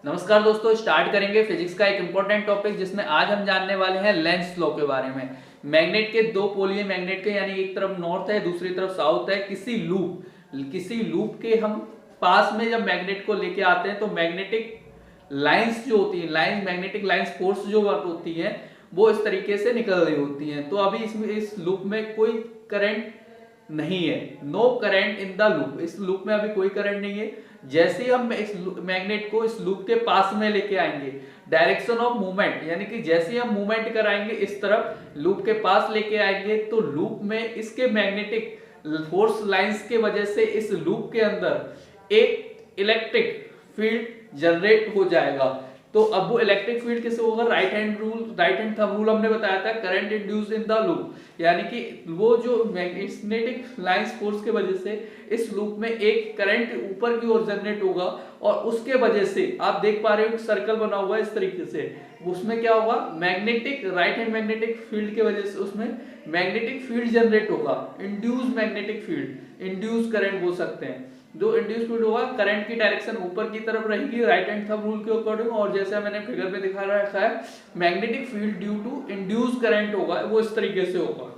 नमस्कार दोस्तों, स्टार्ट करेंगे फिजिक्स का एक इंपॉर्टेंट टॉपिक जिसमें आज हम जानने वाले हैं लेंस लॉ के बारे में। मैग्नेट के दो पोल मैग्नेट के, यानी एक तरफ नॉर्थ है दूसरी तरफ साउथ है। किसी लूप के हम पास में जब मैग्नेट को लेके आते हैं तो मैग्नेटिक लाइंस जो होती है, मैग्नेटिक लाइंस फोर्स जो वर्क होती है वो इस तरीके से निकल रही होती हैं। तो अभी इसमें इस लूप में कोई करंट नहीं है, no current in the loop. इस लूप में अभी कोई करंट नहीं है। जैसे ही हम इस मैग्नेट को इस लूप के पास में लेके आएंगे, डायरेक्शन ऑफ मूवमेंट यानी कि जैसे ही हम मूवमेंट कराएंगे इस तरफ लूप के पास लेके आएंगे तो लूप में इसके मैग्नेटिक फोर्स लाइंस के वजह से इस लूप के अंदर एक इलेक्ट्रिक फील्ड जनरेट हो जाएगा। तो अब वो इलेक्ट्रिक फील्ड किसे होगा? राइट हैंड थंब रूल हमने बताया था, current induce in the loop, यानी कि वो जो मैग्नेटिक लाइंस फोर्स के वजह से इस लूप में एक करंट ऊपर की ओर जनरेट होगा और उसके वजह से आप देख पा रहे हो एक सर्कल बना हुआ है इस तरीके से। उसमें क्या होगा? Magnetic right hand magnetic field की वजह से उसमें मैग्नेटिक फील्ड जनरेट होगा, induce magnetic field, induce current बोल सकते हैं। जो इंड्यूस फील्ड होगा, करंट की डायरेक्शन ऊपर की तरफ रहेगी राइट हैंड थंब रूल के अकॉर्डिंग, और जैसे मैंने फिगर में दिखा रखा है magnetic field due to induce current होगा, वो इस तरीके से होगा।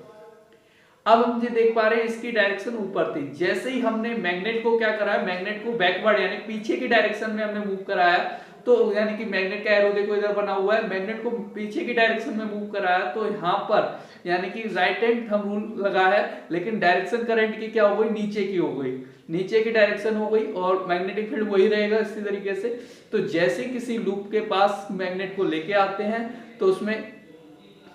अब हम ये देख पा रहे हैं इसकी डायरेक्शन ऊपर थी। जैसे ही हमने मैग्नेट को क्या करा है, मैग्नेट को बैकवर्ड यानी पीछे की डायरेक्शन में हमने मूव कराया, तो यानी कि मैग्नेट का एरो देखो इधर बना हुआ है, मैग्नेट को पीछे की डायरेक्शन में मूव कराया तो यहाँ पर यानी कि राइट हैंड थंब रूल लगा है, लेकिन डायरेक्शन करंट की क्या हो गई? नीचे की हो गई, नीचे की डायरेक्शन हो गई और मैग्नेटिक फील्ड वही रहेगा इसी तरीके से। तो जैसे किसी लूप के पास मैग्नेट को लेके आते हैं तो उसमें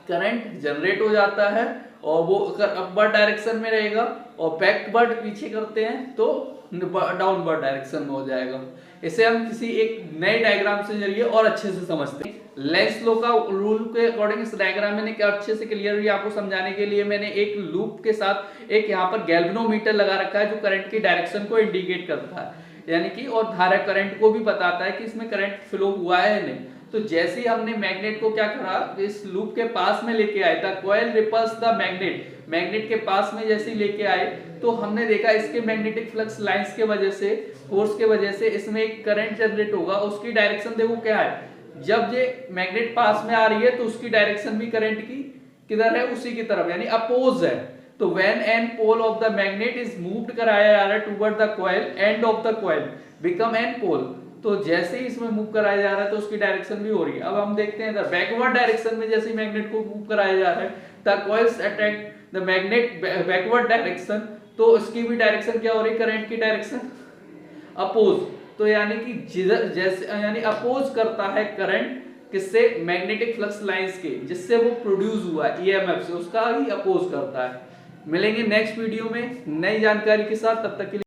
करंट जनरेट हो जाता है और वो अगर अपवर्ड डायरेक्शन में रहेगा और बैकवर्ड पीछे करते हैं तो डाउनवर्ड डायरेक्शन में हो जाएगा। इसे हम किसी एक नए डायग्राम से जरिए और अच्छे से समझते हैं। लेंस लॉ का रूल के अकॉर्डिंग इस डायग्राम में क्या अच्छे से क्लियरली आपको समझाने के लिए मैंने एक लूप के साथ एक यहाँ पर गैल्वेनोमीटर लगा रखा है जो करंट की डायरेक्शन को इंडिकेट करता है, यानी कि और धारा करंट को भी बताता है कि इसमें करंट फ्लो हुआ है या नहीं। तो जैसे ही हमने मैग्नेट को क्या करा, इस लूप के पास में लेके आए, the coil repels the magnet, magnet के पास में जैसे ही लेके आए तो हमने देखा इसके मैग्नेटिक फ्लक्स लाइंस के वजह से, फोर्स के वजह से इसमें एक करंट जनरेट होगा। उसकी डायरेक्शन देखो क्या है, जब ये मैग्नेट पास में आ रही है तो उसकी डायरेक्शन भी करंट की किधर है? उसी की तरफ, यानी अपोज है। तो when N pole of the magnet is moved कराया जा रहा है toward the coil, end of the coil become N pole, तो जैसे ही इसमें मूव कराया जा रहा है तो उसकी डायरेक्शन भी हो रही है। अब हम देखते हैं बैकवर्ड डायरेक्शन में जैसे मैग्नेट को मूव कराया जा रहा है, the coils attract the magnet backward direction, तो इसकी भी डायरेक्शन क्या हो रही है? करंट की डायरेक्शन अपोज। तो यानी कि जैसे यानी अपोज करता है करंट किससे? मैग्नेटिक फ्लक्स लाइंस के, जिससे वो प्रोड्यूस हुआ है ईएमएफ से, उसका ही अपोज करता है। मिलेंगे नेक्स्ट वीडियो में नई जानकारी के साथ, तब तक के लिए